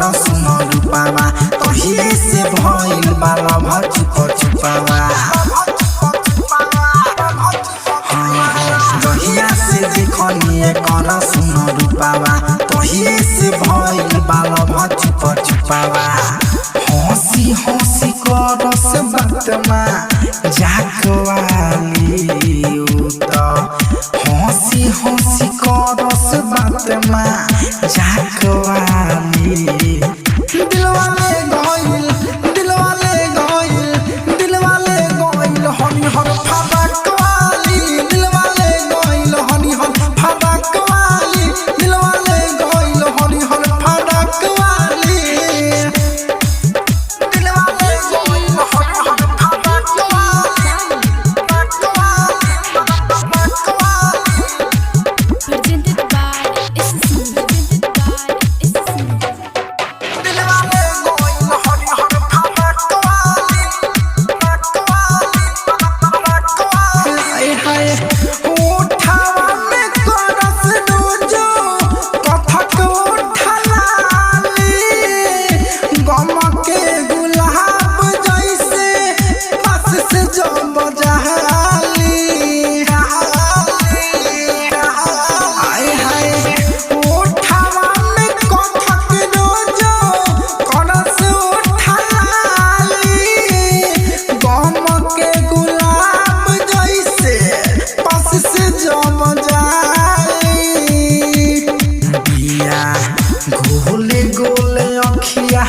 कर सुन रूपावा तहिए से भइल बाला भचुप चुपावा दहिया से देखनिए कर सुन रूपावा तहिए से भइल बाला भचुप चुपावा हंसी हंसी कर से बातमा जाकवाली उता हंसी हंसी कर से बातमा जाकवाली दिलवाले गइल हनी हर फरकवाली दिलवाले गइल हनी हर फरकवाली दिलवाले गइल हनी हर फरकवाली दिलवाले गइल हनी हर फरकवाली Presented by SSC. दिलवाले गइल हनी हर फरकवाली हाय हाय उठावा में करस रोजो कथक उठलाली गम के गुलाब जैसे पास से जब जहाली हाय हाय उठावा में कथक रोजो करस उठलाली गम के गुलाब जैसे पास से जम जाई बिया गोले गोले अखिया